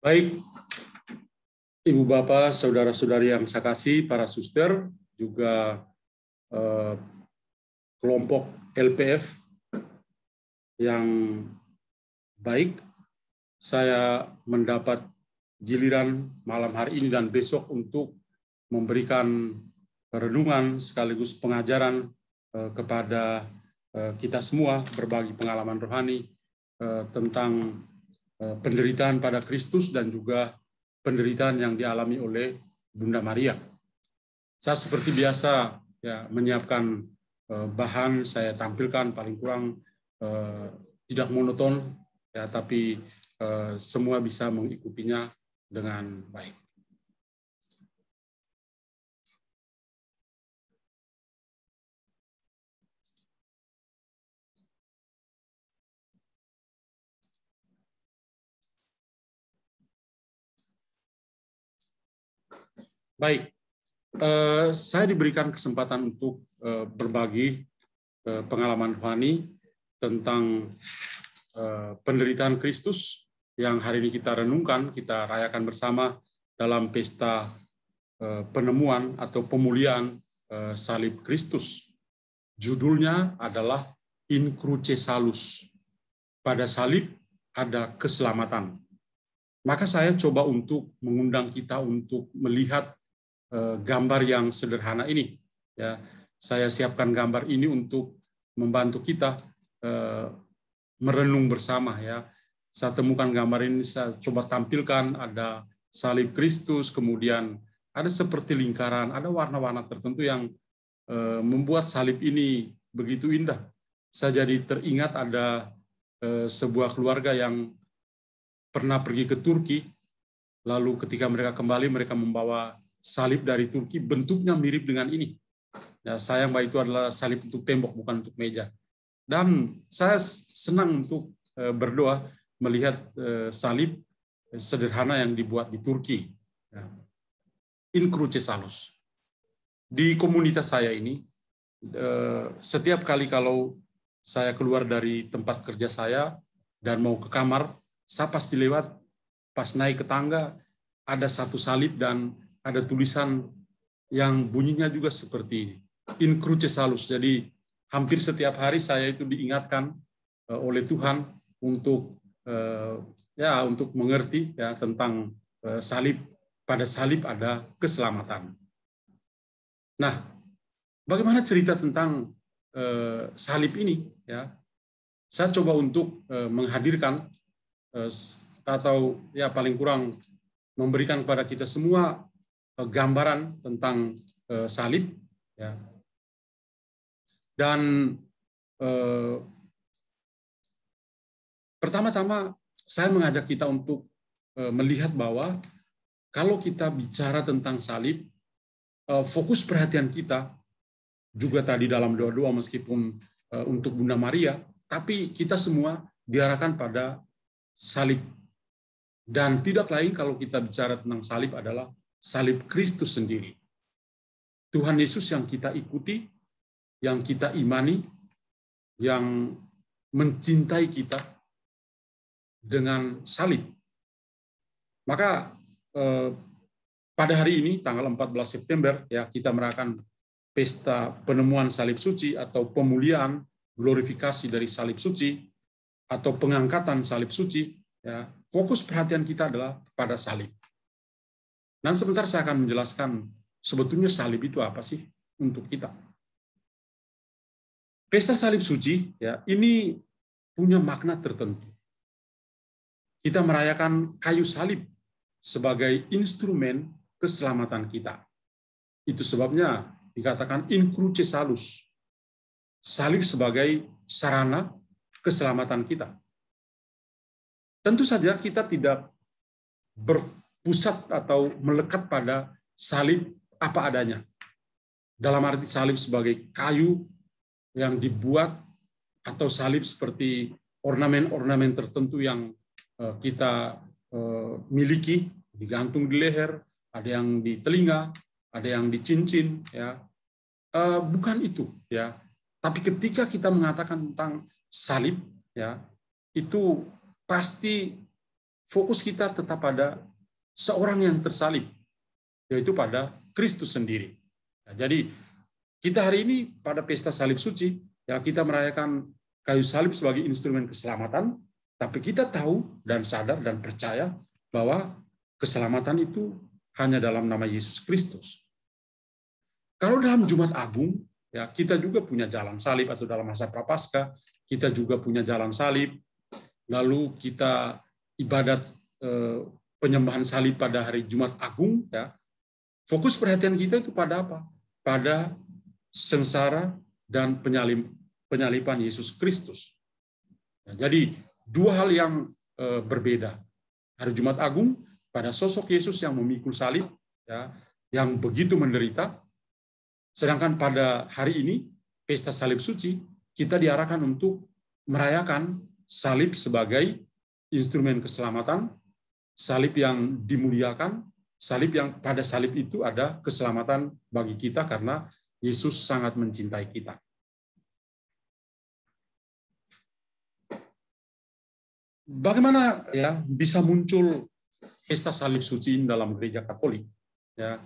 Baik, Ibu Bapak, Saudara-saudari yang saya kasih, para suster, juga kelompok LPF yang baik, saya mendapat giliran malam hari ini dan besok untuk memberikan renungan sekaligus pengajaran kepada kita semua, berbagi pengalaman rohani tentang penderitaan pada Kristus dan juga penderitaan yang dialami oleh Bunda Maria. Saya seperti biasa ya menyiapkan bahan, saya tampilkan paling kurang tidak monoton ya, tapi semua bisa mengikutinya dengan baik. Baik, saya diberikan kesempatan untuk berbagi pengalaman rohani tentang penderitaan Kristus yang hari ini kita renungkan, kita rayakan bersama dalam pesta penemuan atau pemulihan salib Kristus. Judulnya adalah In Cruce Salus. Pada salib ada keselamatan. Maka saya coba untuk mengundang kita untuk melihat gambar yang sederhana ini. Ya, saya siapkan gambar ini untuk membantu kita merenung bersama. Ya, saya temukan gambar ini, saya coba tampilkan ada salib Kristus, kemudian ada seperti lingkaran, ada warna-warna tertentu yang membuat salib ini begitu indah. Saya jadi teringat ada sebuah keluarga yang pernah pergi ke Turki, lalu ketika mereka kembali, mereka membawa salib dari Turki, bentuknya mirip dengan ini. Ya, sayang bahwa itu adalah salib untuk tembok, bukan untuk meja. Dan saya senang untuk berdoa melihat salib sederhana yang dibuat di Turki. Ya. In Cruce Salus. Di komunitas saya ini, setiap kali kalau saya keluar dari tempat kerja saya dan mau ke kamar, saya pasti lewat, pas naik ke tangga, ada satu salib dan ada tulisan yang bunyinya juga seperti ini, In Cruce Salus. Jadi hampir setiap hari saya itu diingatkan oleh Tuhan untuk untuk mengerti ya tentang salib. Pada salib ada keselamatan. Nah, bagaimana cerita tentang salib ini? Ya, saya coba untuk menghadirkan atau ya paling kurang memberikan kepada kita semua gambaran tentang salib. Ya. Dan pertama-tama saya mengajak kita untuk melihat bahwa kalau kita bicara tentang salib, fokus perhatian kita juga tadi dalam doa-doa meskipun untuk Bunda Maria, tapi kita semua diarahkan pada salib. Dan tidak lain kalau kita bicara tentang salib adalah salib Kristus sendiri. Tuhan Yesus yang kita ikuti, yang kita imani, yang mencintai kita dengan salib. Maka pada hari ini, tanggal 14 September, ya kita merayakan pesta penemuan salib suci atau pemulihan glorifikasi dari salib suci atau pengangkatan salib suci. Ya, fokus perhatian kita adalah pada salib. Dan sebentar saya akan menjelaskan sebetulnya salib itu apa sih untuk kita. Pesta salib suci ya ini punya makna tertentu. Kita merayakan kayu salib sebagai instrumen keselamatan kita. Itu sebabnya dikatakan In Cruce Salus. Salib sebagai sarana keselamatan kita. Tentu saja kita tidak berpusat atau melekat pada salib apa adanya. Dalam arti salib sebagai kayu yang dibuat atau salib seperti ornamen-ornamen tertentu yang kita miliki, digantung di leher, ada yang di telinga, ada yang di cincin, ya. Bukan itu, ya. Tapi ketika kita mengatakan tentang salib, ya, itu pasti fokus kita tetap pada seorang yang tersalib, yaitu pada Kristus sendiri. Nah, jadi kita hari ini pada pesta salib suci, ya kita merayakan kayu salib sebagai instrumen keselamatan, tapi kita tahu dan sadar dan percaya bahwa keselamatan itu hanya dalam nama Yesus Kristus. Kalau dalam Jumat Agung, ya kita juga punya jalan salib, atau dalam masa Prapaskah kita juga punya jalan salib. Lalu kita ibadat penyembahan salib pada hari Jumat Agung, ya. Fokus perhatian kita itu pada apa? Pada sengsara dan penyaliban Yesus Kristus. Nah, jadi dua hal yang berbeda. Hari Jumat Agung pada sosok Yesus yang memikul salib, ya, yang begitu menderita. Sedangkan pada hari ini, pesta salib suci, kita diarahkan untuk merayakan salib sebagai instrumen keselamatan, salib yang dimuliakan, salib yang pada salib itu ada keselamatan bagi kita karena Yesus sangat mencintai kita. Bagaimana ya bisa muncul pesta salib suci dalam gereja Katolik, ya,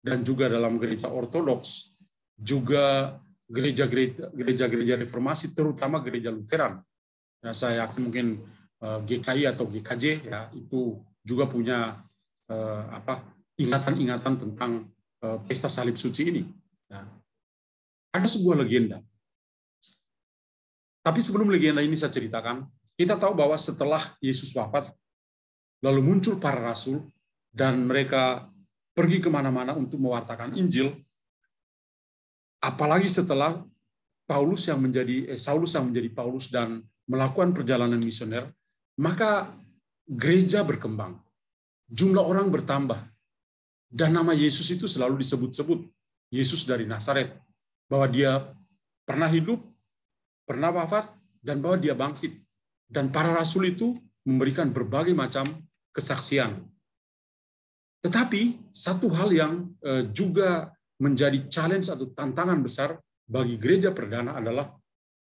dan juga dalam gereja Ortodoks, juga gereja-gereja reformasi, terutama gereja Lutheran. Ya, saya yakin mungkin GKI atau GKJ ya itu juga punya ingatan-ingatan tentang pesta salib suci ini. Ya. Ada sebuah legenda. Tapi sebelum legenda ini saya ceritakan, kita tahu bahwa setelah Yesus wafat, lalu muncul para rasul, dan mereka pergi kemana-mana untuk mewartakan Injil, apalagi setelah Saulus yang menjadi Paulus dan melakukan perjalanan misioner, maka gereja berkembang, jumlah orang bertambah, dan nama Yesus itu selalu disebut-sebut, Yesus dari Nazaret, bahwa dia pernah hidup, pernah wafat, dan bahwa dia bangkit. Dan para rasul itu memberikan berbagai macam kesaksian. Tetapi satu hal yang juga menjadi challenge atau tantangan besar bagi gereja perdana adalah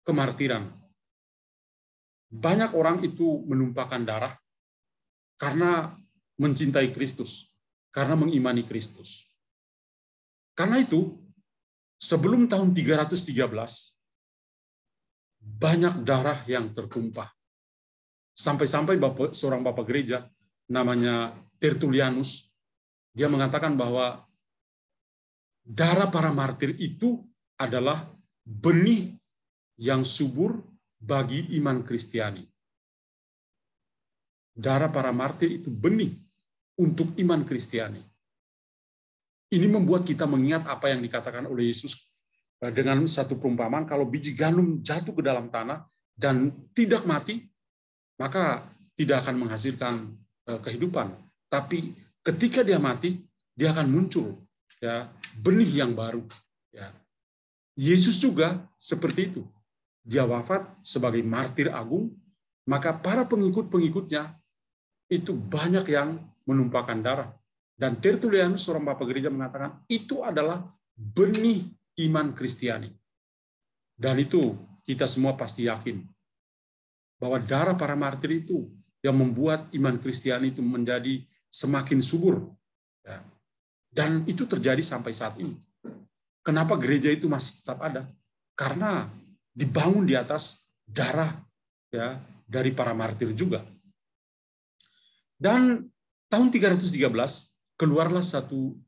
kemartiran. Banyak orang itu menumpahkan darah karena mencintai Kristus, karena mengimani Kristus. Karena itu, sebelum tahun 313, banyak darah yang tertumpah. Sampai-sampai seorang bapak gereja, namanya Tertullianus, dia mengatakan bahwa darah para martir itu adalah benih yang subur bagi iman Kristiani. Darah para martir itu benih untuk iman Kristiani. Ini membuat kita mengingat apa yang dikatakan oleh Yesus dengan satu perumpamaan, kalau biji gandum jatuh ke dalam tanah dan tidak mati, maka tidak akan menghasilkan kehidupan. Tapi ketika dia mati, dia akan muncul ya benih yang baru. Ya. Yesus juga seperti itu. Dia wafat sebagai martir agung, maka para pengikut-pengikutnya itu banyak yang menumpahkan darah. Dan Tertullianus, seorang bapak gereja, mengatakan itu adalah benih iman Kristiani. Dan itu kita semua pasti yakin bahwa darah para martir itu yang membuat iman Kristiani itu menjadi semakin subur. Ya. Dan itu terjadi sampai saat ini. Kenapa gereja itu masih tetap ada? Karena dibangun di atas darah ya dari para martir juga. Dan tahun 313 keluarlah satu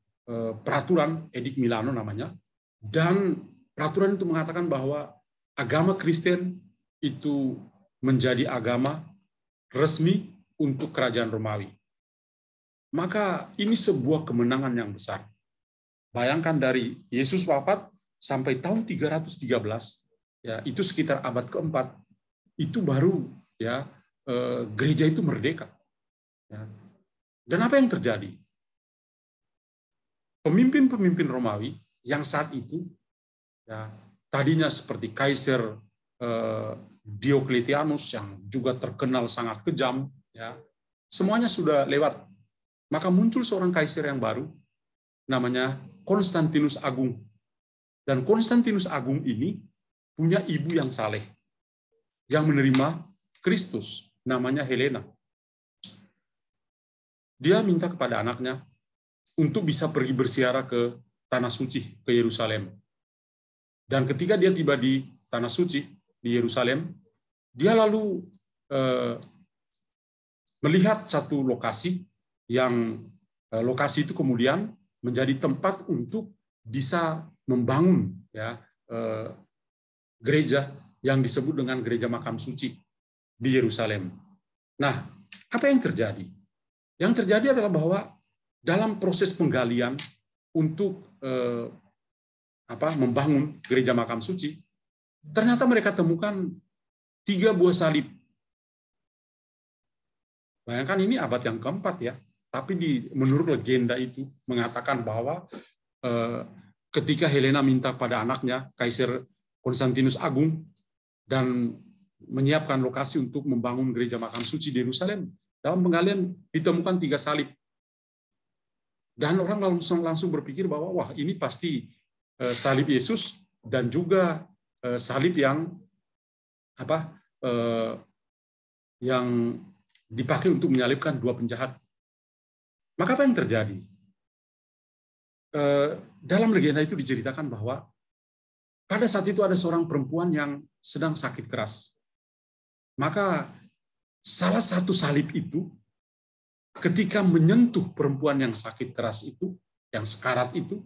peraturan, Edik Milano namanya, dan peraturan itu mengatakan bahwa agama Kristen itu menjadi agama resmi untuk kerajaan Romawi. Maka ini sebuah kemenangan yang besar. Bayangkan dari Yesus wafat sampai tahun 313, ya itu sekitar abad keempat, itu baru ya gereja itu merdeka. Ya. Dan apa yang terjadi? Pemimpin-pemimpin Romawi yang saat itu ya tadinya seperti Kaisar Diocletianus yang juga terkenal sangat kejam, ya semuanya sudah lewat. Maka muncul seorang kaisar yang baru, namanya Konstantinus Agung. Dan Konstantinus Agung ini punya ibu yang saleh, yang menerima Kristus, namanya Helena. dia minta kepada anaknya untuk bisa pergi berziarah ke Tanah Suci, ke Yerusalem. Dan ketika dia tiba di Tanah Suci, di Yerusalem, dia lalu melihat satu lokasi yang lokasi itu kemudian menjadi tempat untuk bisa membangun ya gereja yang disebut dengan Gereja Makam Suci di Yerusalem. Nah, apa yang terjadi? Yang terjadi adalah bahwa dalam proses penggalian untuk membangun Gereja Makam Suci, ternyata mereka temukan 3 buah salib. Bayangkan ini abad yang keempat ya, tapi menurut legenda itu mengatakan bahwa ketika Helena minta pada anaknya, Kaisar Konstantinus Agung, dan menyiapkan lokasi untuk membangun Gereja Makam Suci di Yerusalem, dalam penggalian ditemukan 3 salib. Dan orang langsung berpikir bahwa wah, ini pasti salib Yesus dan juga salib yang yang dipakai untuk menyalibkan 2 penjahat. Maka apa yang terjadi? Dalam legenda itu diceritakan bahwa pada saat itu ada seorang perempuan yang sedang sakit keras. Maka salah satu salib itu ketika menyentuh perempuan yang sakit keras itu, yang sekarat itu,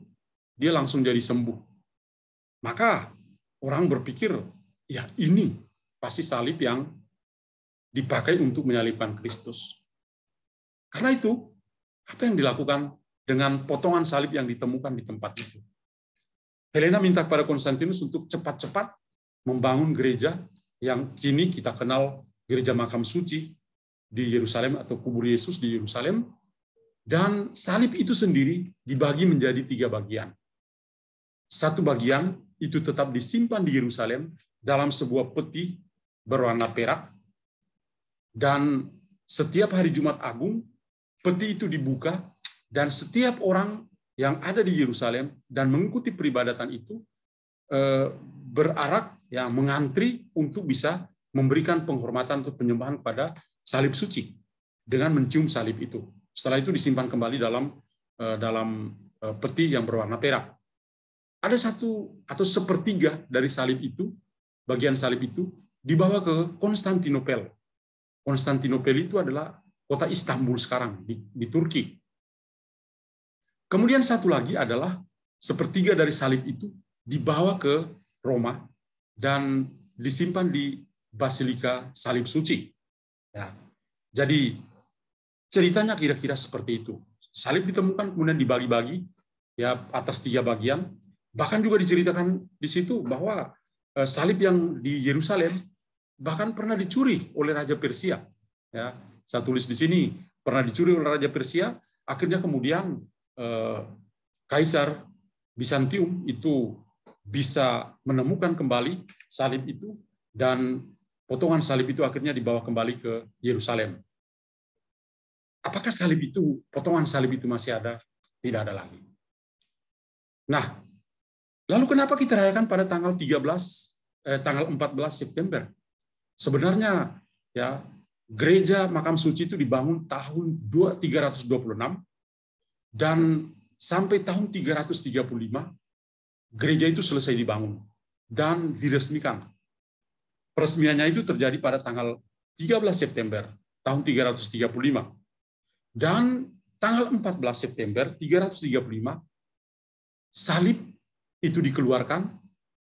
dia langsung jadi sembuh. Maka orang berpikir, ya ini pasti salib yang dipakai untuk menyalibkan Kristus. Karena itu, apa yang dilakukan dengan potongan salib yang ditemukan di tempat itu? Helena minta kepada Konstantinus untuk cepat-cepat membangun gereja yang kini kita kenal Gereja Makam Suci di Yerusalem atau kubur Yesus di Yerusalem. Dan salib itu sendiri dibagi menjadi 3 bagian. Satu bagian itu tetap disimpan di Yerusalem dalam sebuah peti berwarna perak. Dan setiap hari Jumat Agung, peti itu dibuka dan setiap orang yang ada di Yerusalem dan mengikuti peribadatan itu berarak ya mengantri untuk bisa memberikan penghormatan atau penyembahan kepada salib suci dengan mencium salib itu. Setelah itu disimpan kembali dalam peti yang berwarna perak. Ada 1 atau 1/3 dari salib itu, bagian salib itu dibawa ke Konstantinopel. Konstantinopel itu adalah kota Istanbul sekarang di Turki. Kemudian satu lagi adalah 1/3 dari salib itu dibawa ke Roma dan disimpan di Basilika Salib Suci. Ya. Jadi ceritanya kira-kira seperti itu. Salib ditemukan kemudian dibagi-bagi ya atas 3 bagian. Bahkan juga diceritakan di situ bahwa salib yang di Yerusalem bahkan pernah dicuri oleh Raja Persia. Ya, saya tulis di sini pernah dicuri oleh Raja Persia. Akhirnya kemudian Kaisar Bizantium itu bisa menemukan kembali salib itu dan potongan salib itu akhirnya dibawa kembali ke Yerusalem. Apakah salib itu, potongan salib itu masih ada? Tidak ada lagi. Nah, lalu kenapa kita rayakan pada tanggal 14 September? Sebenarnya ya Gereja Makam Suci itu dibangun tahun 326 dan sampai tahun 335 gereja itu selesai dibangun dan diresmikan. Peresmiannya itu terjadi pada tanggal 13 September tahun 335. Dan tanggal 14 September 335 salib itu dikeluarkan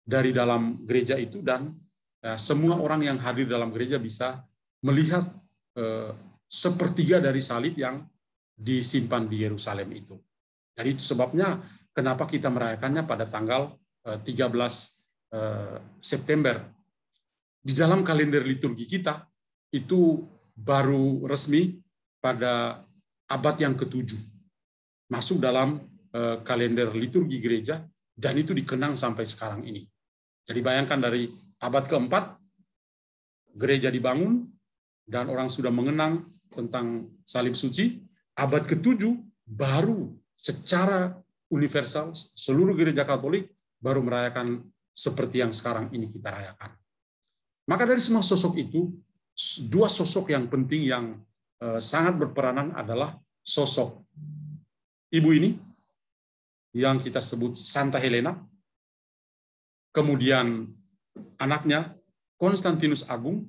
dari dalam gereja itu dan semua orang yang hadir dalam gereja bisa melihat 1/3 dari salib yang disimpan di Yerusalem itu. Jadi itu sebabnya kenapa kita merayakannya pada tanggal 13 September. Di dalam kalender liturgi kita itu baru resmi pada abad yang ke-7. Masuk dalam kalender liturgi gereja dan itu dikenang sampai sekarang ini. Jadi bayangkan dari abad ke-4 gereja dibangun dan orang sudah mengenang tentang salib suci. Abad ke-7 baru secara universal seluruh gereja Katolik baru merayakan seperti yang sekarang ini kita rayakan. Maka dari semua sosok itu, 2 sosok yang penting yang sangat berperanan adalah sosok ibu ini yang kita sebut Santa Helena, kemudian anaknya Konstantinus Agung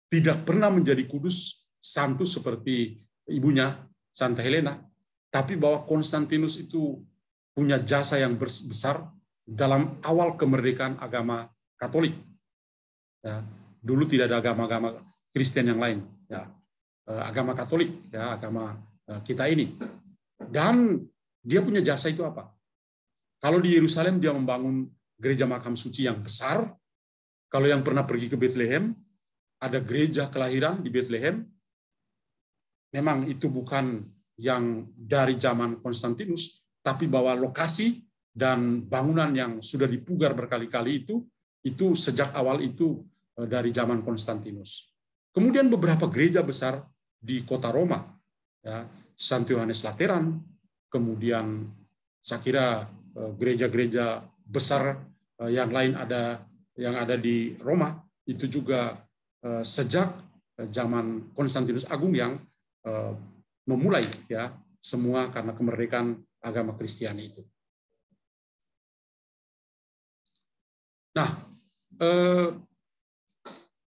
tidak pernah menjadi kudus santu seperti ibunya Santa Helena, tapi bahwa Konstantinus itu punya jasa yang besar dalam awal kemerdekaan agama Katolik. Ya, dulu tidak ada agama-agama Kristen yang lain, ya, agama Katolik, ya, agama kita ini. Dan dia punya jasa itu apa? Kalau di Yerusalem dia membangun gereja makam suci yang besar. Kalau yang pernah pergi ke Bethlehem, ada gereja kelahiran di Bethlehem. Memang itu bukan yang dari zaman Konstantinus, tapi bahwa lokasi dan bangunan yang sudah dipugar berkali-kali itu sejak awal itu dari zaman Konstantinus. Kemudian beberapa gereja besar di kota Roma, ya, Santo Yohanes Lateran, kemudian saya kira gereja-gereja besar yang lain yang ada di Roma itu juga sejak zaman Konstantinus Agung yang memulai, ya, semua karena kemerdekaan agama Kristiani itu. Nah,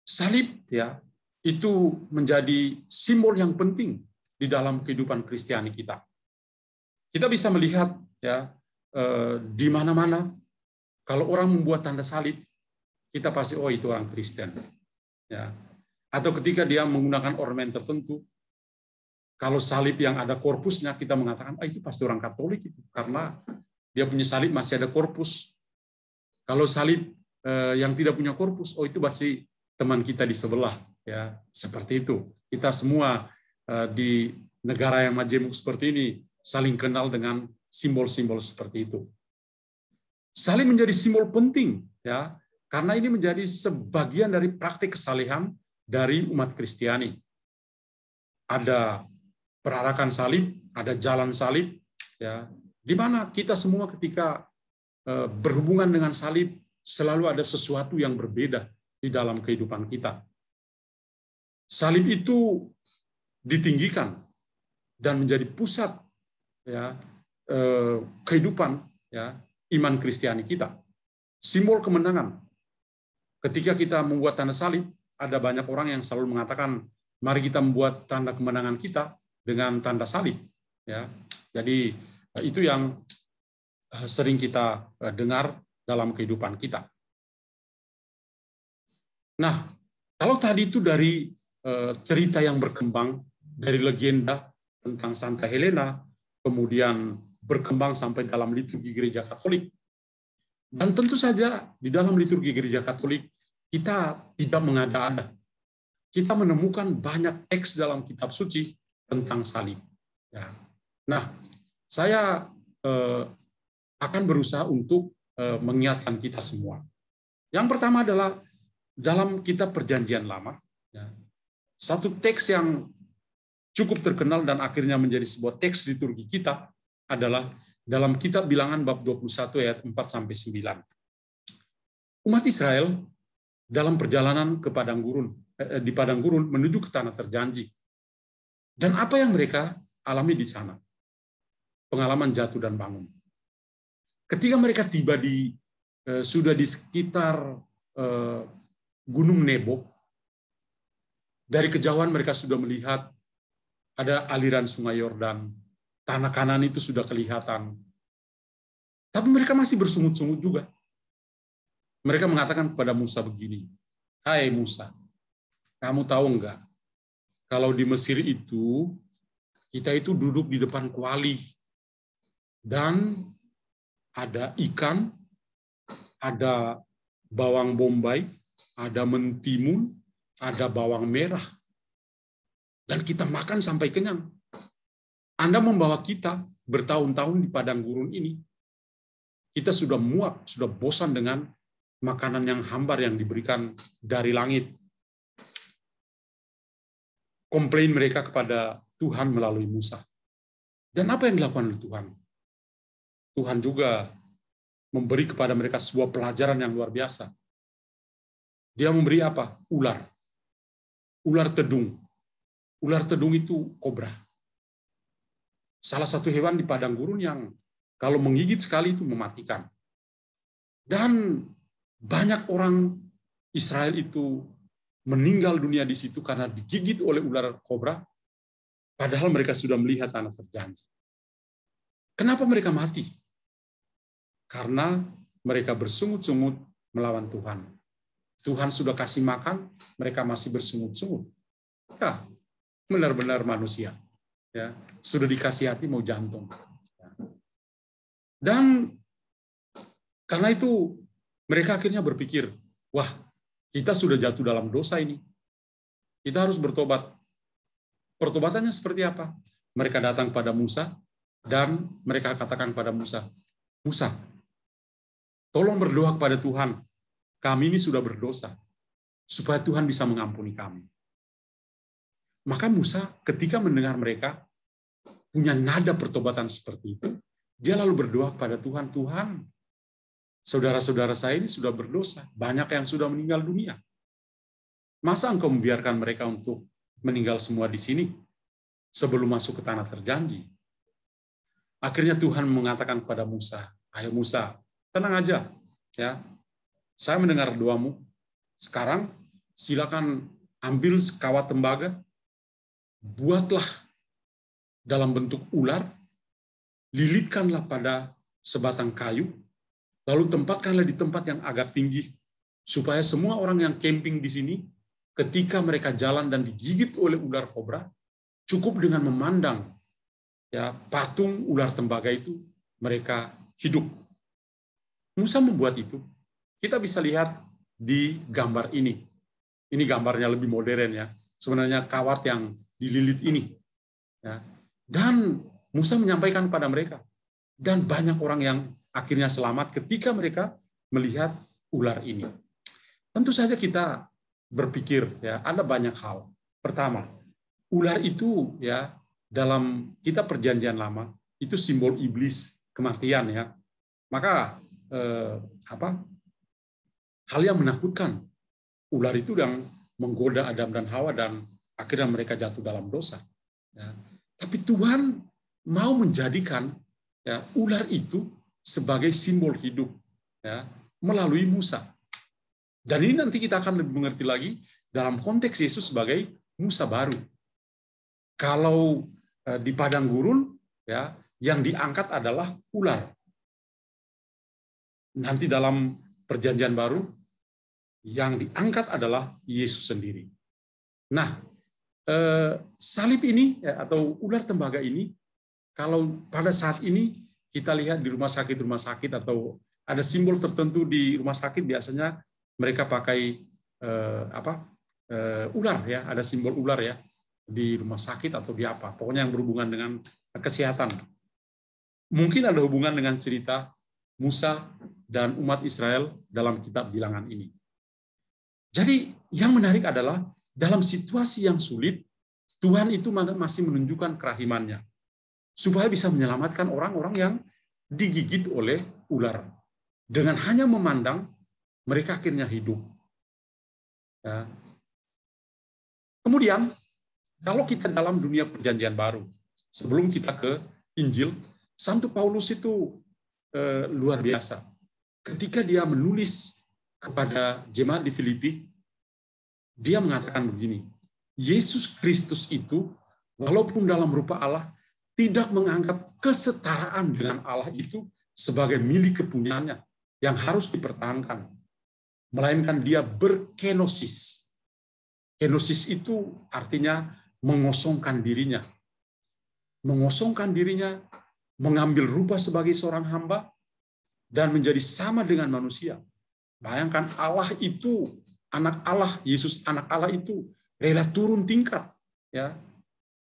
salib, ya, itu menjadi simbol yang penting di dalam kehidupan Kristiani kita. Kita bisa melihat, ya, di mana-mana kalau orang membuat tanda salib, kita pasti itu orang Kristen, ya. Atau ketika dia menggunakan ornamen tertentu, kalau salib yang ada korpusnya, kita mengatakan itu pasti orang Katolik itu, karena dia punya salib masih ada korpus. Kalau salib yang tidak punya korpus, itu pasti teman kita di sebelah, ya, seperti itu. Kita semua di negara yang majemuk seperti ini saling kenal dengan simbol-simbol seperti itu. Salib menjadi simbol penting, ya, karena ini menjadi sebagian dari praktik kesalehan dari umat Kristiani. Ada perarakan salib, ada jalan salib, ya, di mana kita semua ketika berhubungan dengan salib selalu ada sesuatu yang berbeda di dalam kehidupan kita. Salib itu ditinggikan dan menjadi pusat, ya, kehidupan, ya, iman Kristiani kita. Simbol kemenangan. Ketika kita membuat tanda salib, ada banyak orang yang selalu mengatakan, mari kita membuat tanda kemenangan kita dengan tanda salib, ya. Jadi itu yang sering kita dengar dalam kehidupan kita. Nah, kalau tadi itu dari cerita yang berkembang, dari legenda tentang Santa Helena, kemudian berkembang sampai dalam liturgi gereja Katolik. Dan tentu saja di dalam liturgi gereja Katolik, kita tidak mengada-ada. Kita menemukan banyak teks dalam kitab suci tentang salib. Ya. Nah, saya akan berusaha untuk mengingatkan kita semua. Yang pertama adalah dalam kitab Perjanjian Lama, ya, satu teks yang cukup terkenal dan akhirnya menjadi sebuah teks liturgi kita adalah dalam kitab Bilangan bab 21 ayat 4-9. Umat Israel dalam perjalanan ke padang gurun, di padang gurun menuju ke tanah terjanji. Dan apa yang mereka alami di sana? Pengalaman jatuh dan bangun. Ketika mereka tiba sudah di sekitar Gunung Nebo, dari kejauhan mereka sudah melihat ada aliran Sungai Yordan, tanah Kanan itu sudah kelihatan. Tapi mereka masih bersungut-sungut juga. Mereka mengatakan kepada Musa begini, "Hai Musa, kamu tahu enggak, kalau di Mesir itu, kita itu duduk di depan kuali, dan ada ikan, ada bawang bombay, ada mentimun, ada bawang merah. Dan kita makan sampai kenyang. Anda membawa kita bertahun-tahun di padang gurun ini. Kita sudah muak, sudah bosan dengan makanan yang hambar yang diberikan dari langit." Komplain mereka kepada Tuhan melalui Musa. Dan apa yang dilakukan oleh Tuhan? Tuhan juga memberi kepada mereka sebuah pelajaran yang luar biasa. Dia memberi apa? Ular. Ular tedung. Ular tedung itu kobra. salah satu hewan di padang gurun yang kalau menggigit sekali itu mematikan. Dan banyak orang Israel itu meninggal dunia di situ karena digigit oleh ular kobra, padahal mereka sudah melihat tanah terjanji. Kenapa mereka mati? Karena mereka bersungut-sungut melawan Tuhan. Tuhan sudah kasih makan, mereka masih bersungut-sungut. Ya, benar-benar manusia. Ya, sudah dikasih hati mau jantung. Dan karena itu mereka akhirnya berpikir, wah, kita sudah jatuh dalam dosa ini. Kita harus bertobat. Pertobatannya seperti apa? Mereka datang pada Musa dan mereka katakan pada Musa, Musa, tolong berdoa kepada Tuhan. Kami ini sudah berdosa, supaya Tuhan bisa mengampuni kami. Maka Musa ketika mendengar mereka punya nada pertobatan seperti itu, dia lalu berdoa kepada Tuhan, Tuhan, saudara-saudara saya ini sudah berdosa, banyak yang sudah meninggal dunia. Masa engkau membiarkan mereka untuk meninggal semua di sini sebelum masuk ke tanah terjanji? Akhirnya Tuhan mengatakan kepada Musa, ayo Musa, tenang aja, ya. Saya mendengar doamu. Sekarang silakan ambil sekawat tembaga, buatlah dalam bentuk ular, lilitkanlah pada sebatang kayu, lalu tempatkanlah di tempat yang agak tinggi, supaya semua orang yang camping di sini, ketika mereka jalan dan digigit oleh ular kobra, cukup dengan memandang ya patung ular tembaga itu, mereka hidup. Musa membuat itu. Kita bisa lihat di gambar ini. Ini gambarnya lebih modern ya. Sebenarnya kawat yang dililit ini. Ya. Dan Musa menyampaikan kepada mereka. Dan banyak orang yang akhirnya selamat ketika mereka melihat ular ini. Tentu saja kita berpikir ya ada banyak hal. Pertama, ular itu ya dalam kitab Perjanjian Lama itu simbol iblis, kematian ya. Maka hal yang menakutkan, ular itu yang menggoda Adam dan Hawa dan akhirnya mereka jatuh dalam dosa. Ya. Tapi Tuhan mau menjadikan ya, ular itu sebagai simbol hidup ya, melalui Musa. Dan ini nanti kita akan lebih mengerti lagi dalam konteks Yesus sebagai Musa baru. Kalau di padang gurun ya, yang diangkat adalah ular. Nanti dalam Perjanjian Baru yang diangkat adalah Yesus sendiri. Nah, salib ini atau ular tembaga ini, kalau pada saat ini kita lihat di rumah sakit atau ada simbol tertentu di rumah sakit, biasanya mereka pakai ular ya, ada simbol ular ya di rumah sakit atau di apa, pokoknya yang berhubungan dengan kesehatan. Mungkin ada hubungan dengan cerita Musa dan umat Israel dalam kitab Bilangan ini. Jadi yang menarik adalah dalam situasi yang sulit, Tuhan itu masih menunjukkan kerahimannya supaya bisa menyelamatkan orang-orang yang digigit oleh ular. Dengan hanya memandang, mereka akhirnya hidup. Ya. Kemudian, kalau kita dalam dunia Perjanjian Baru, sebelum kita ke Injil, Santo Paulus itu luar biasa. Ketika dia menulis kepada jemaat di Filipi, dia mengatakan begini, Yesus Kristus itu, walaupun dalam rupa Allah, tidak menganggap kesetaraan dengan Allah itu sebagai milik kepunyaannya yang harus dipertahankan. Melainkan dia berkenosis. Kenosis itu artinya mengosongkan dirinya. Mengosongkan dirinya, mengambil rupa sebagai seorang hamba, dan menjadi sama dengan manusia. Bayangkan Allah itu, anak Allah, Yesus anak Allah itu rela turun tingkat, ya,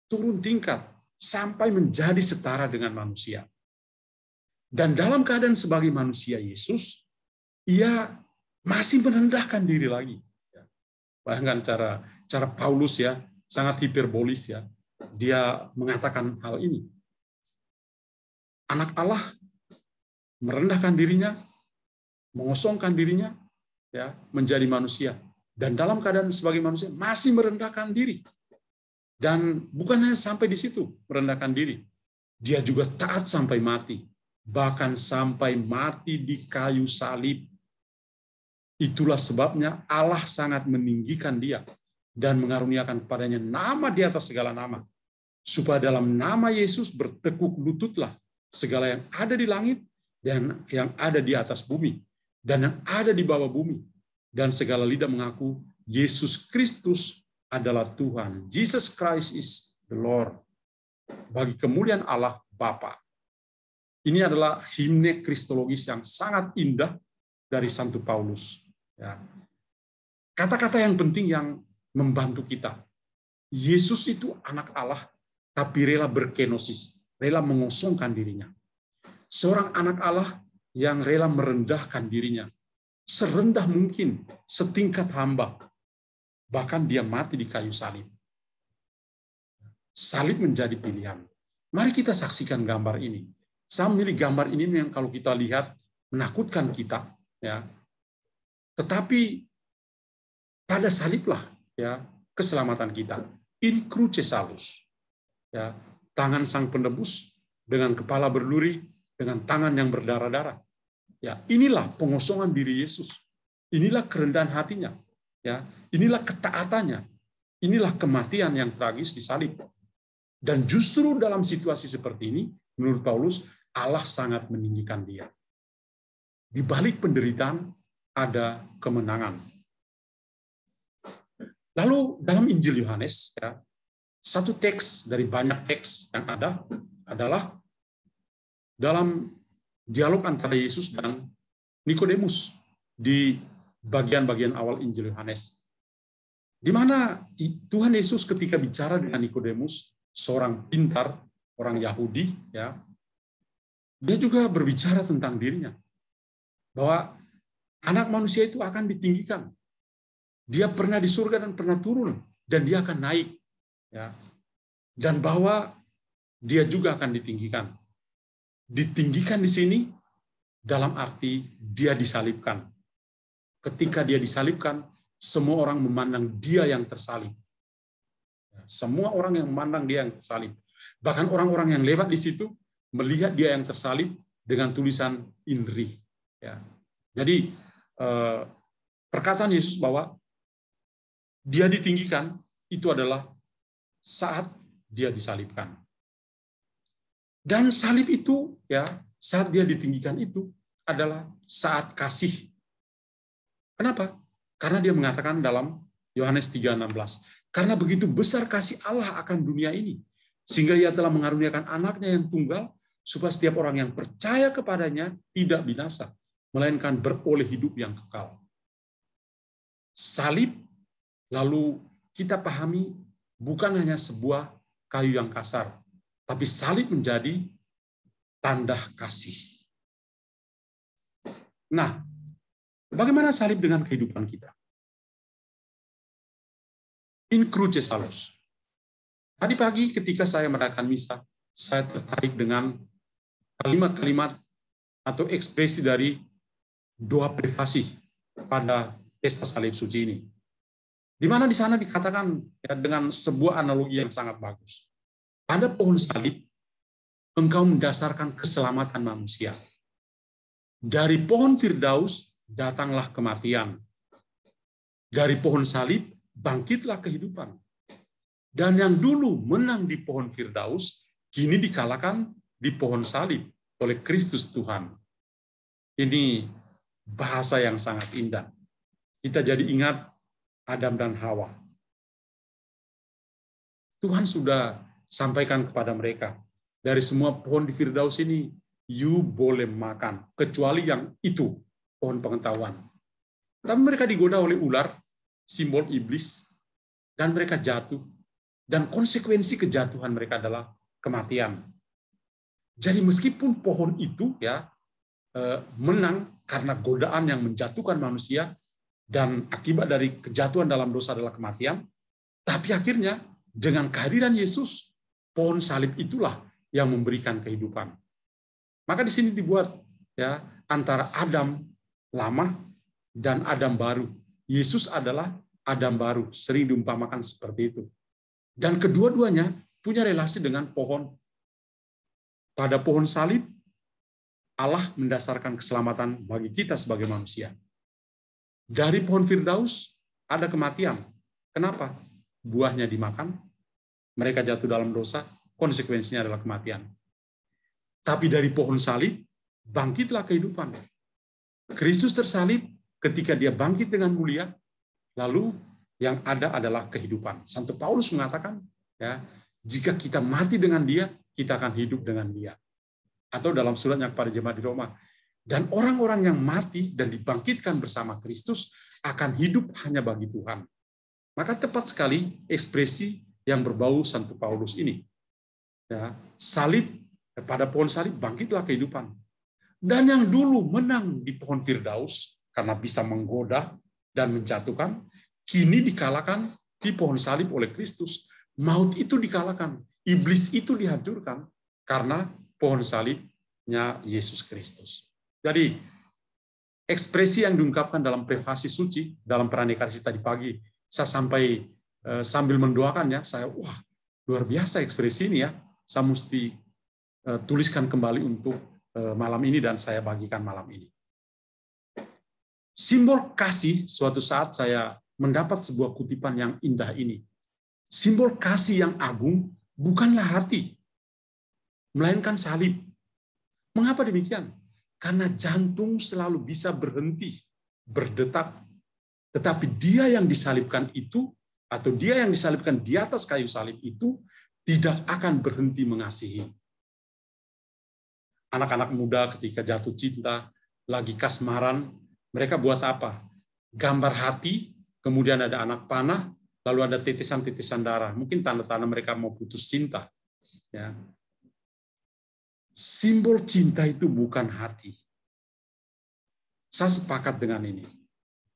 turun tingkat sampai menjadi setara dengan manusia. Dan dalam keadaan sebagai manusia Yesus, ia masih merendahkan diri lagi. Bayangkan cara Paulus ya, sangat hiperbolis ya. Dia mengatakan hal ini. Anak Allah merendahkan dirinya, mengosongkan dirinya, ya, menjadi manusia. Dan dalam keadaan sebagai manusia masih merendahkan diri. Dan bukan hanya sampai di situ merendahkan diri. Dia juga taat sampai mati, bahkan sampai mati di kayu salib. Itulah sebabnya Allah sangat meninggikan dia dan mengaruniakan kepadanya nama di atas segala nama, supaya dalam nama Yesus bertekuk lututlah segala yang ada di langit dan yang ada di atas bumi dan yang ada di bawah bumi, dan segala lidah mengaku Yesus Kristus adalah Tuhan. Jesus Christ is the Lord. Bagi kemuliaan Allah Bapa. Ini adalah himne kristologis yang sangat indah dari Santo Paulus. Ya. Kata-kata yang penting yang membantu kita. Yesus itu anak Allah, tapi rela berkenosis, rela mengosongkan dirinya. Seorang anak Allah yang rela merendahkan dirinya, serendah mungkin, setingkat hamba. Bahkan dia mati di kayu salib. Salib menjadi pilihan. Mari kita saksikan gambar ini. Saya memilih gambar ini yang kalau kita lihat menakutkan kita, ya. Tetapi pada saliblah, ya, keselamatan kita. In cruce salus, ya, tangan sang penebus dengan kepala berduri, dengan tangan yang berdarah-darah. Ya, inilah pengosongan diri Yesus. Inilah kerendahan hatinya, ya. Inilah ketaatannya. Inilah kematian yang tragis di salib. Dan justru dalam situasi seperti ini, menurut Paulus, Allah sangat meninggikan dia. Di balik penderitaan ada kemenangan. Lalu dalam Injil Yohanes, ya, satu teks dari banyak teks yang ada adalah dalam dialog antara Yesus dan Nikodemus di bagian-bagian awal Injil Yohanes, di mana Tuhan Yesus ketika bicara dengan Nikodemus, seorang pintar, orang Yahudi, ya, dia juga berbicara tentang dirinya, bahwa anak manusia itu akan ditinggikan. Dia pernah di surga dan pernah turun, dan dia akan naik, ya, dan bahwa dia juga akan ditinggikan. Ditinggikan di sini dalam arti dia disalibkan. Ketika dia disalibkan, semua orang memandang dia yang tersalib. Semua orang yang memandang dia yang tersalib. Bahkan orang-orang yang lewat di situ melihat dia yang tersalib dengan tulisan INRI. Ya. Jadi perkataan Yesus bahwa dia ditinggikan itu adalah saat dia disalibkan. Dan salib itu, ya, saat dia ditinggikan itu adalah saat kasih. Kenapa? Karena dia mengatakan dalam Yohanes 3:16, karena begitu besar kasih Allah akan dunia ini, sehingga ia telah mengaruniakan anaknya yang tunggal, supaya setiap orang yang percaya kepadanya tidak binasa, melainkan beroleh hidup yang kekal. Salib, lalu kita pahami, bukan hanya sebuah kayu yang kasar, tapi salib menjadi tanda kasih. Nah, bagaimana salib dengan kehidupan kita? In cruce salus. Tadi pagi ketika saya merayakan misa, saya tertarik dengan kalimat-kalimat atau ekspresi dari doa privasi pada pesta salib suci ini. Di mana di sana dikatakan, ya, dengan sebuah analogi yang sangat bagus. Pada pohon salib, engkau mendasarkan keselamatan manusia. Dari pohon Firdaus datanglah kematian. Dari pohon salib bangkitlah kehidupan. Dan yang dulu menang di pohon Firdaus, kini dikalahkan di pohon salib oleh Kristus Tuhan. Ini bahasa yang sangat indah. Kita jadi ingat Adam dan Hawa. Tuhan sudah sampaikan kepada mereka, dari semua pohon di Firdaus ini, you boleh makan, kecuali yang itu, pohon pengetahuan. Tapi mereka digoda oleh ular, simbol iblis, dan mereka jatuh. Dan konsekuensi kejatuhan mereka adalah kematian. Jadi meskipun pohon itu, ya, menang karena godaan yang menjatuhkan manusia, dan akibat dari kejatuhan dalam dosa adalah kematian, tapi akhirnya dengan kehadiran Yesus, pohon salib itulah yang memberikan kehidupan. Maka di sini dibuat, ya, antara Adam lama dan Adam baru. Yesus adalah Adam baru, sering diumpamakan seperti itu. Dan kedua-duanya punya relasi dengan pohon pada pohon salib, Allah mendasarkan keselamatan bagi kita sebagai manusia. Dari pohon Firdaus ada kematian. Kenapa? Buahnya dimakan, mereka jatuh dalam dosa, konsekuensinya adalah kematian. Tapi dari pohon salib, bangkitlah kehidupan. Kristus tersalib, ketika dia bangkit dengan mulia, lalu yang ada adalah kehidupan. Santo Paulus mengatakan, ya, jika kita mati dengan dia, kita akan hidup dengan dia. Atau dalam suratnya kepada jemaat di Roma, dan orang-orang yang mati dan dibangkitkan bersama Kristus akan hidup hanya bagi Tuhan. Maka tepat sekali ekspresi yang berbau Santo Paulus ini. Ya, salib, pada pohon salib bangkitlah kehidupan. Dan yang dulu menang di pohon Firdaus karena bisa menggoda dan menjatuhkan, kini dikalahkan di pohon salib oleh Kristus. Maut itu dikalahkan, iblis itu dihancurkan karena pohon salibnya Yesus Kristus. Jadi, ekspresi yang diungkapkan dalam prefasi suci, dalam Pranikaris tadi pagi, saya sampai sambil mendoakannya, saya, wah, luar biasa ekspresi ini ya, saya mesti tuliskan kembali untuk malam ini dan saya bagikan malam ini. Simbol kasih, suatu saat saya mendapat sebuah kutipan yang indah ini. Simbol kasih yang agung bukanlah hati, melainkan salib. Mengapa demikian? Karena jantung selalu bisa berhenti, berdetak. Tetapi dia yang disalibkan itu, atau dia yang disalibkan di atas kayu salib itu, tidak akan berhenti mengasihi. Anak-anak muda ketika jatuh cinta, lagi kasmaran, mereka buat apa? Gambar hati, kemudian ada anak panah, lalu ada titisan-titisan darah. Mungkin tanda-tanda mereka mau putus cinta. Ya. Simbol cinta itu bukan hati. Saya sepakat dengan ini.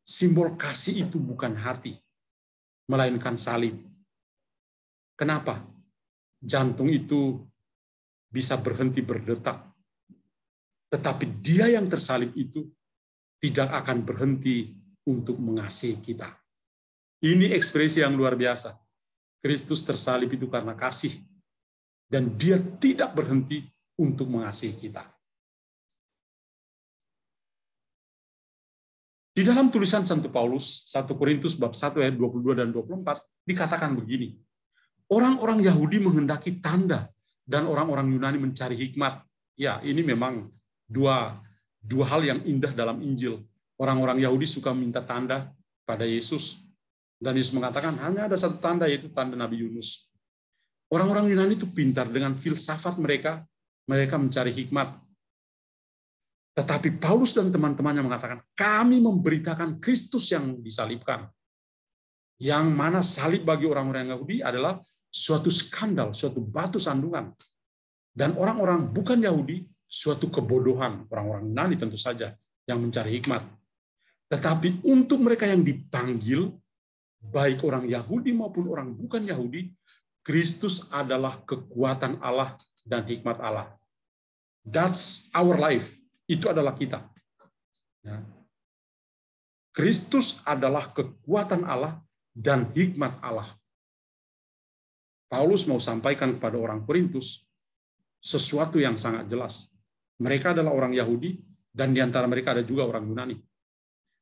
Simbol kasih itu bukan hati, melainkan salib. Kenapa? Jantung itu bisa berhenti berdetak. Tetapi dia yang tersalib itu tidak akan berhenti untuk mengasihi kita. Ini ekspresi yang luar biasa. Kristus tersalib itu karena kasih. Dan dia tidak berhenti untuk mengasihi kita. Di dalam tulisan Santo Paulus, 1 Korintus bab 1 ayat 22 dan 24, dikatakan begini, orang-orang Yahudi menghendaki tanda, dan orang-orang Yunani mencari hikmat. Ya, ini memang dua hal yang indah dalam Injil. Orang-orang Yahudi suka minta tanda pada Yesus, dan Yesus mengatakan, hanya ada satu tanda, yaitu tanda Nabi Yunus. Orang-orang Yunani itu pintar, dengan filsafat mereka mencari hikmat. Tetapi Paulus dan teman-temannya mengatakan, kami memberitakan Kristus yang disalibkan. Yang mana salib bagi orang-orang Yahudi adalah suatu skandal, suatu batu sandungan. Dan orang-orang bukan Yahudi, suatu kebodohan. Orang-orang Yunani tentu saja yang mencari hikmat. Tetapi untuk mereka yang dipanggil, baik orang Yahudi maupun orang bukan Yahudi, Kristus adalah kekuatan Allah dan hikmat Allah. That's our life. Itu adalah kita. Ya. Kristus adalah kekuatan Allah dan hikmat Allah. Paulus mau sampaikan kepada orang Korintus sesuatu yang sangat jelas. Mereka adalah orang Yahudi dan di antara mereka ada juga orang Yunani.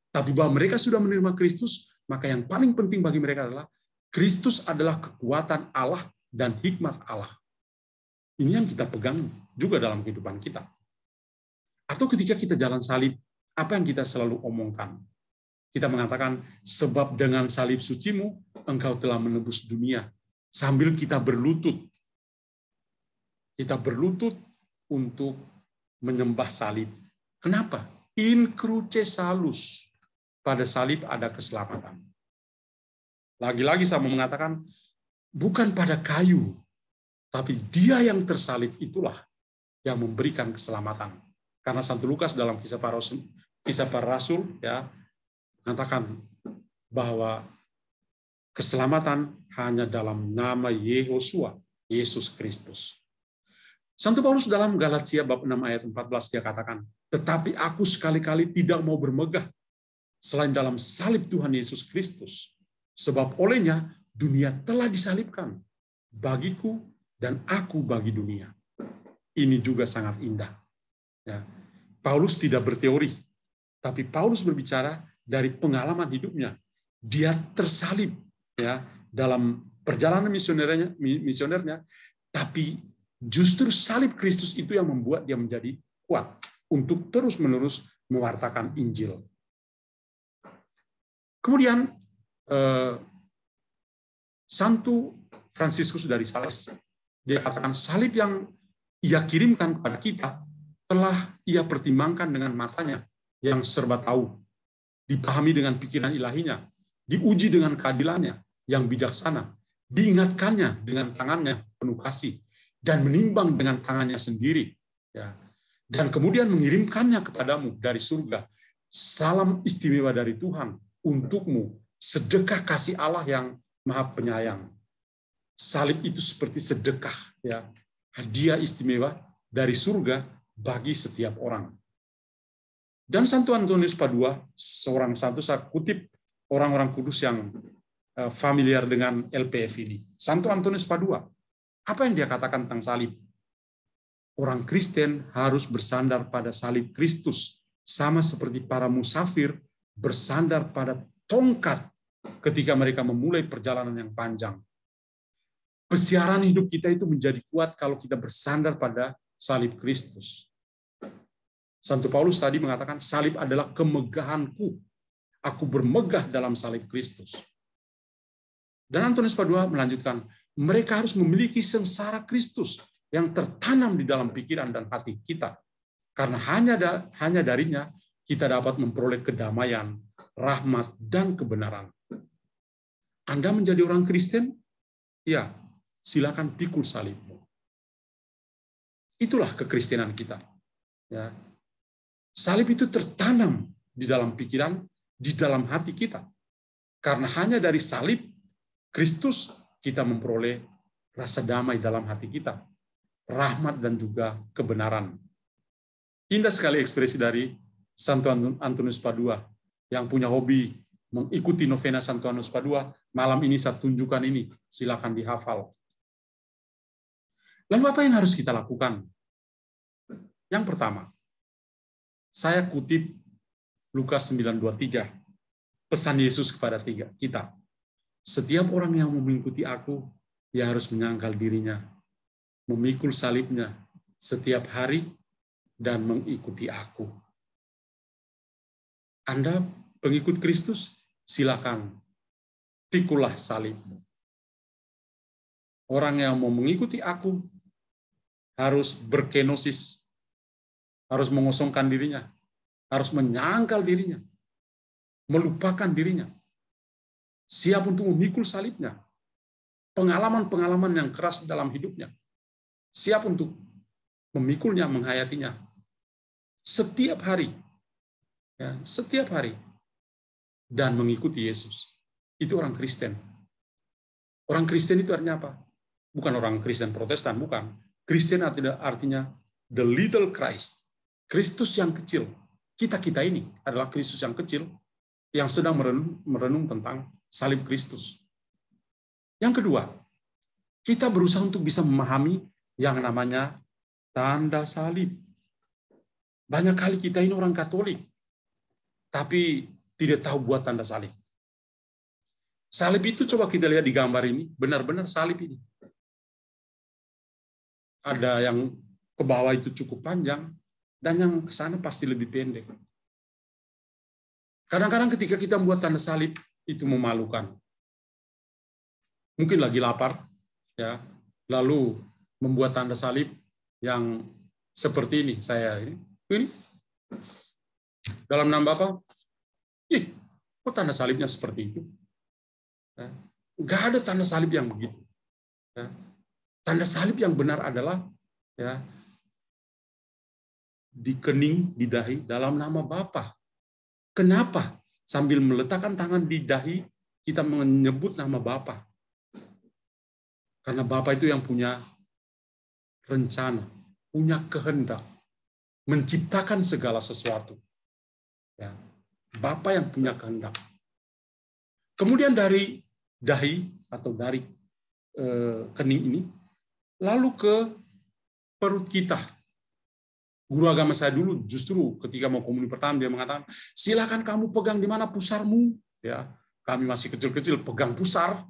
Tapi bahwa mereka sudah menerima Kristus, maka yang paling penting bagi mereka adalah Kristus adalah kekuatan Allah dan hikmat Allah. Ini yang kita pegang juga dalam kehidupan kita. Atau ketika kita jalan salib, apa yang kita selalu omongkan? Kita mengatakan, sebab dengan salib sucimu, engkau telah menebus dunia. Sambil kita berlutut. Kita berlutut untuk menyembah salib. Kenapa? In cruce salus. Pada salib ada keselamatan. Lagi-lagi saya mau mengatakan, bukan pada kayu, tapi dia yang tersalib itulah yang memberikan keselamatan. Karena Santo Lukas dalam kisah para rasul ya mengatakan bahwa keselamatan hanya dalam nama Yehosua, Yesus Kristus. Santo Paulus dalam Galatia bab 6 ayat 14 dia katakan, tetapi aku sekali-kali tidak mau bermegah selain dalam salib Tuhan Yesus Kristus, sebab olehnya dunia telah disalibkan bagiku dan aku bagi dunia. ini juga sangat indah. Ya. Paulus tidak berteori, tapi Paulus berbicara dari pengalaman hidupnya. Dia tersalib ya dalam perjalanan misionernya, tapi justru salib Kristus itu yang membuat dia menjadi kuat untuk terus-menerus mewartakan Injil. Kemudian Santo Fransiskus dari Sales, dia katakan salib yang ia kirimkan kepada kita telah ia pertimbangkan dengan matanya yang serba tahu, dipahami dengan pikiran ilahinya, diuji dengan keadilannya yang bijaksana, diingatkannya dengan tangannya penuh kasih, dan menimbang dengan tangannya sendiri. Ya. Dan kemudian mengirimkannya kepadamu dari surga. Salam istimewa dari Tuhan untukmu, sedekah kasih Allah yang Maha Penyayang. Salib itu seperti sedekah, ya, hadiah istimewa dari surga bagi setiap orang. Dan Santo Antonius Padua, seorang santo, saya kutip orang-orang kudus yang familiar dengan LPF ini. Santo Antonius Padua, apa yang dia katakan tentang salib? Orang Kristen harus bersandar pada salib Kristus, sama seperti para musafir bersandar pada tongkat ketika mereka memulai perjalanan yang panjang. Pesiaran hidup kita itu menjadi kuat kalau kita bersandar pada salib Kristus. Santo Paulus tadi mengatakan, salib adalah kemegahanku. Aku bermegah dalam salib Kristus. Dan Antonius Padua melanjutkan, mereka harus memiliki sengsara Kristus yang tertanam di dalam pikiran dan hati kita. Karena hanya darinya kita dapat memperoleh kedamaian, rahmat, dan kebenaran. Anda menjadi orang Kristen? Ya, silakan pikul salibmu. Itulah kekristenan kita. Ya. Salib itu tertanam di dalam pikiran, di dalam hati kita. Karena hanya dari salib Kristus kita memperoleh rasa damai dalam hati kita, rahmat dan juga kebenaran. Indah sekali ekspresi dari Santo Antonius Padua yang punya hobi mengikuti novena Santo Antonius Padua. Malam ini saya tunjukkan ini, silakan dihafal. Lalu apa yang harus kita lakukan? Yang pertama, saya kutip Lukas 9:23, pesan Yesus kepada kita. Setiap orang yang mau mengikuti aku, ia harus menyangkal dirinya, memikul salibnya setiap hari, dan mengikuti aku. Anda pengikut Kristus, silakan pikulah salibmu. Orang yang mau mengikuti aku harus berkenosis, harus mengosongkan dirinya, harus menyangkal dirinya, melupakan dirinya, siap untuk memikul salibnya, pengalaman-pengalaman yang keras dalam hidupnya, siap untuk memikulnya, menghayatinya, setiap hari, ya, setiap hari, dan mengikuti Yesus. Itu orang Kristen. Orang Kristen itu artinya apa? Bukan orang Kristen Protestan, bukan. Kristen artinya the little Christ, Kristus yang kecil. Kita ini adalah Kristus yang kecil yang sedang merenung tentang salib Kristus. Yang kedua, kita berusaha untuk bisa memahami yang namanya tanda salib. Banyak kali kita ini orang Katolik, tapi tidak tahu buat tanda salib. Salib itu coba kita lihat di gambar ini, benar-benar salib ini. Ada yang ke bawah itu cukup panjang, dan yang ke sana pasti lebih pendek. Kadang-kadang ketika kita membuat tanda salib, itu memalukan. Mungkin lagi lapar, ya, lalu membuat tanda salib yang seperti ini, saya ini. Dalam nama apa? Kok tanda salibnya seperti itu? Nggak ada tanda salib yang begitu. Tanda salib yang benar adalah ya, di kening, di dahi, dalam nama Bapa. Kenapa? Sambil meletakkan tangan di dahi, kita menyebut nama Bapa. Karena Bapa itu yang punya rencana, punya kehendak, menciptakan segala sesuatu. Ya. Bapa yang punya kehendak. Kemudian dari dahi atau dari kening ini, lalu ke perut kita. Guru agama saya dulu justru ketika mau komuni pertama dia mengatakan, silakan kamu pegang di mana pusarmu. Ya, kami masih kecil-kecil pegang pusar.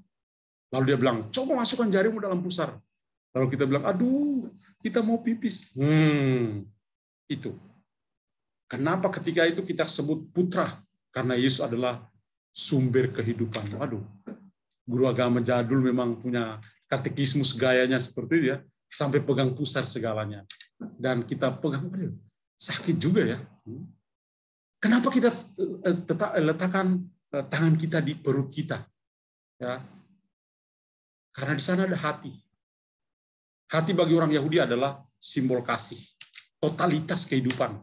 Lalu dia bilang, coba masukkan jarimu dalam pusar. Lalu kita bilang, aduh, kita mau pipis. Itu. Kenapa ketika itu kita sebut putra? Karena Yesus adalah sumber kehidupan. Waduh, guru agama jadul memang punya katekismus gayanya seperti itu ya. Sampai pegang pusar segalanya. Dan kita pegang, sakit juga ya. Kenapa kita letakkan tangan kita di perut kita? Ya. Karena di sana ada hati. Hati bagi orang Yahudi adalah simbol kasih. Totalitas kehidupan.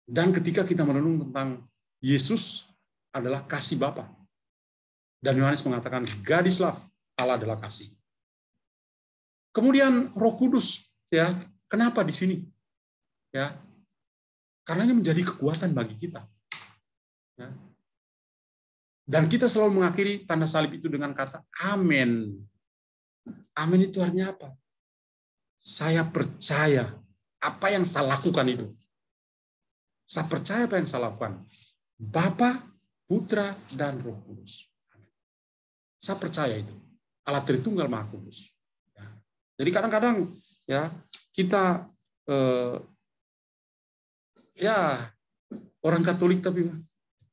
Dan ketika kita merenung tentang Yesus adalah kasih Bapa. Dan Yohanes mengatakan, God is love, Allah adalah kasih. Kemudian Roh Kudus, ya, kenapa di sini? Ya, karena ini menjadi kekuatan bagi kita. Ya. Dan kita selalu mengakhiri tanda salib itu dengan kata amin. Amin itu artinya apa? Saya percaya apa yang saya lakukan itu. Saya percaya apa yang saya lakukan. Bapa, Putra, dan Roh Kudus. Saya percaya itu. Allah Tritunggal Maha Kudus. Jadi kadang-kadang ya kita ya orang Katolik tapi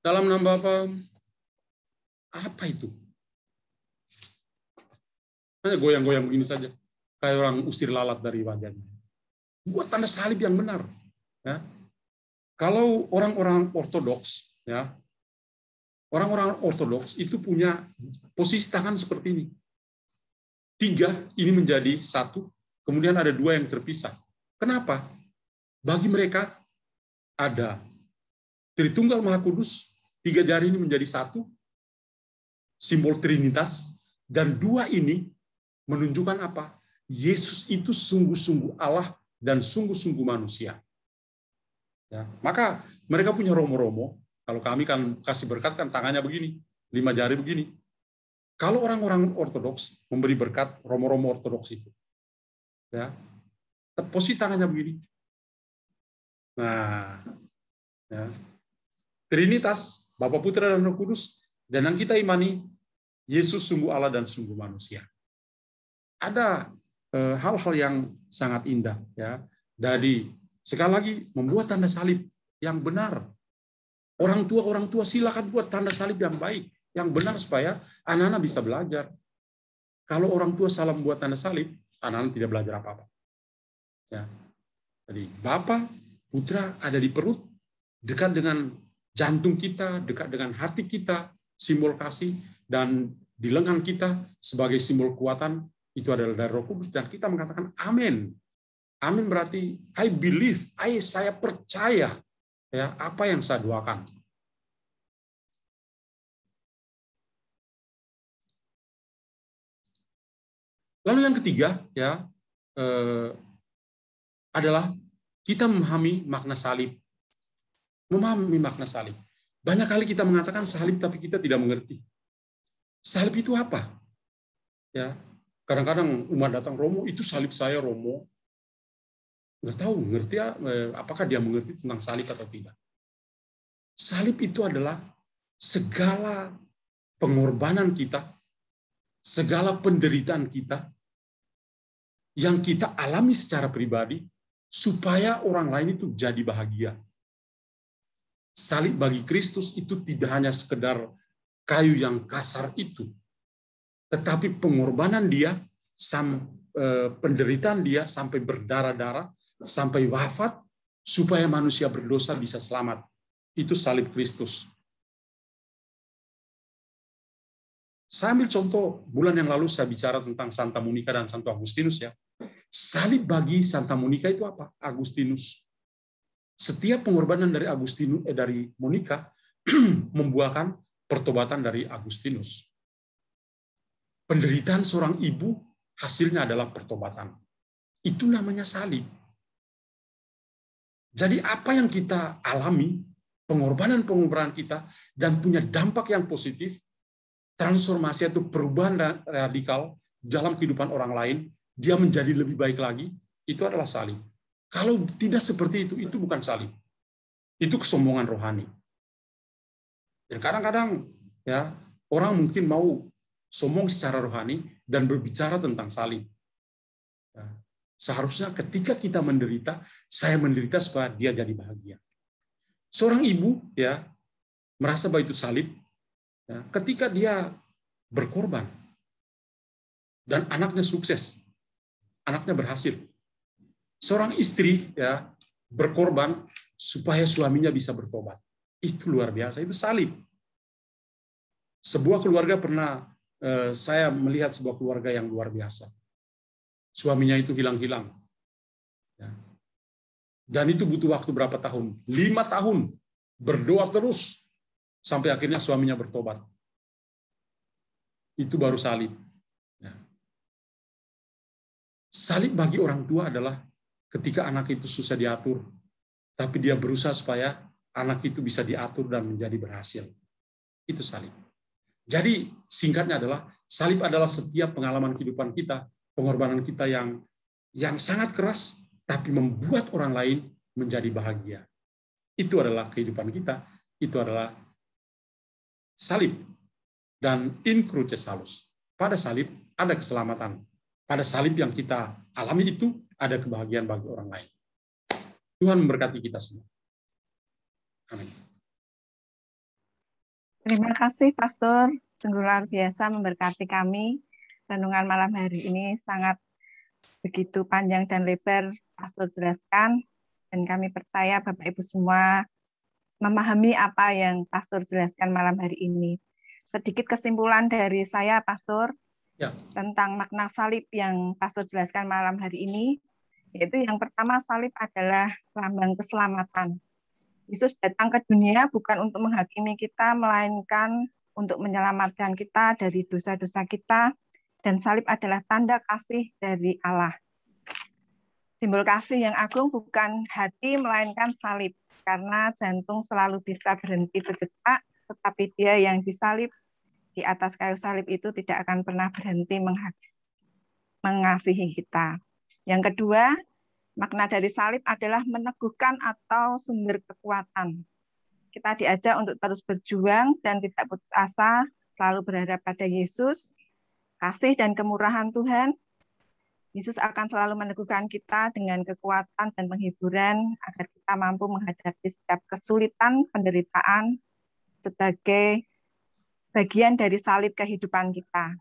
dalam nama apa itu? Hanya goyang-goyang begini saja, kayak orang usir lalat dari wajahnya. Buat tanda salib yang benar. Ya. Kalau orang-orang Ortodoks, ya, orang-orang Ortodoks itu punya posisi tangan seperti ini. 3 ini menjadi 1, kemudian ada 2 yang terpisah. Kenapa? Bagi mereka ada Tritunggal Maha Kudus, 3 jari ini menjadi 1, simbol Trinitas, dan 2 ini menunjukkan apa? Yesus itu sungguh-sungguh Allah dan sungguh-sungguh manusia. Ya, maka mereka punya romo-romo. Kalau kami kan kasih berkat kan tangannya begini, 5 jari begini. Kalau orang-orang Ortodoks memberi berkat, romo-romo Ortodoks itu, ya, posisi tangannya begini. Nah, ya, Trinitas, Bapa, Putra, dan Roh Kudus, dan yang kita imani, Yesus sungguh Allah dan sungguh manusia. Ada hal-hal yang sangat indah, ya. Dari sekali lagi membuat tanda salib yang benar. Orang tua silakan buat tanda salib yang baik, yang benar supaya anak-anak bisa belajar. Kalau orang tua salah membuat tanda salib, anak-anak tidak belajar apa-apa. Ya. Jadi Bapa, Putra ada di perut, dekat dengan jantung kita, dekat dengan hati kita, simbol kasih, dan di lengan kita sebagai simbol kekuatan itu adalah dari Roh Kudus, dan kita mengatakan amin. Amin berarti I believe, saya percaya ya apa yang saya doakan. Lalu yang ketiga ya adalah kita memahami makna salib. Memahami makna salib. Banyak kali kita mengatakan salib tapi kita tidak mengerti. Salib itu apa? Ya, kadang-kadang umat datang, Romo itu salib saya, Romo. Nggak tahu, ngerti ya, apakah dia mengerti tentang salib atau tidak. Salib itu adalah segala pengorbanan kita, segala penderitaan kita, yang kita alami secara pribadi, supaya orang lain itu jadi bahagia. Salib bagi Kristus itu tidak hanya sekedar kayu yang kasar itu, tetapi pengorbanan dia, penderitaan dia sampai berdarah-darah, sampai wafat, supaya manusia berdosa bisa selamat. Itu salib Kristus. Saya ambil contoh, bulan yang lalu saya bicara tentang Santa Monica dan Santo Agustinus ya. Salib bagi Santa Monica itu apa? Agustinus. Setiap pengorbanan dari dari Monica membuahkan pertobatan dari Agustinus. Penderitaan seorang ibu hasilnya adalah pertobatan. Itu namanya salib. Jadi apa yang kita alami, pengorbanan-pengorbanan kita, dan punya dampak yang positif, transformasi atau perubahan radikal dalam kehidupan orang lain, dia menjadi lebih baik lagi, itu adalah salib. Kalau tidak seperti itu bukan salib. Itu kesombongan rohani. Dan kadang-kadang ya orang mungkin mau sombong secara rohani dan berbicara tentang salib. Ya, seharusnya ketika kita menderita, saya menderita supaya dia jadi bahagia. Seorang ibu ya merasa bahwa itu salib ya, ketika dia berkorban dan anaknya sukses, anaknya berhasil. Seorang istri ya berkorban supaya suaminya bisa bertobat. Itu luar biasa, itu salib. Sebuah keluarga pernah saya melihat sebuah keluarga yang luar biasa. Suaminya itu hilang-hilang. Ya. Dan itu butuh waktu berapa tahun? 5 tahun berdoa terus sampai akhirnya suaminya bertobat. Itu baru salib. Ya. Salib bagi orang tua adalah ketika anak itu susah diatur, tapi dia berusaha supaya anak itu bisa diatur dan menjadi berhasil. Itu salib. Jadi singkatnya adalah salib adalah setiap pengalaman kehidupan kita, pengorbanan kita yang sangat keras, tapi membuat orang lain menjadi bahagia. Itu adalah kehidupan kita. Itu adalah salib. Dan in cruce salus. Pada salib ada keselamatan. Pada salib yang kita alami itu ada kebahagiaan bagi orang lain. Tuhan memberkati kita semua. Amin. Terima kasih, Pastor. Sungguh luar biasa memberkati kami. Renungan malam hari ini sangat begitu panjang dan lebar Pastor jelaskan. Dan kami percaya Bapak Ibu semua memahami apa yang Pastor jelaskan malam hari ini. Sedikit kesimpulan dari saya, Pastor, ya, tentang makna salib yang Pastor jelaskan malam hari ini, yaitu yang pertama, salib adalah lambang keselamatan. Yesus datang ke dunia bukan untuk menghakimi kita, melainkan untuk menyelamatkan kita dari dosa-dosa kita, dan salib adalah tanda kasih dari Allah. Simbol kasih yang agung bukan hati, melainkan salib, karena jantung selalu bisa berhenti berdetak, tetapi dia yang disalib di atas kayu salib itu tidak akan pernah berhenti mengasihi kita. Yang kedua, makna dari salib adalah meneguhkan atau sumber kekuatan. Kita diajak untuk terus berjuang dan tidak putus asa, selalu berharap pada Yesus, kasih dan kemurahan Tuhan. Yesus akan selalu meneguhkan kita dengan kekuatan dan penghiburan agar kita mampu menghadapi setiap kesulitan, penderitaan sebagai bagian dari salib kehidupan kita.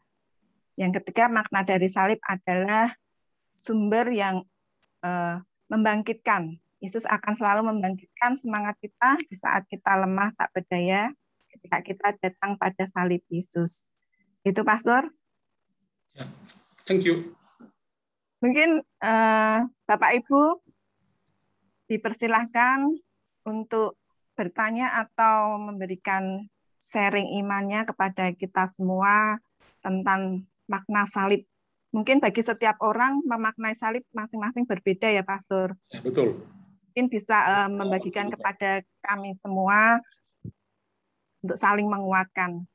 Yang ketiga, makna dari salib adalah sumber yang membangkitkan. Yesus akan selalu membangkitkan semangat kita di saat kita lemah tak berdaya, ketika kita datang pada salib Yesus. Itu, Pastor. Ya. Thank you. Mungkin Bapak Ibu dipersilahkan untuk bertanya atau memberikan sharing imannya kepada kita semua tentang makna salib. Mungkin bagi setiap orang memaknai salib masing-masing berbeda ya, Pastor. Ya, betul. Mungkin bisa membagikan kepada kami semua untuk saling menguatkan.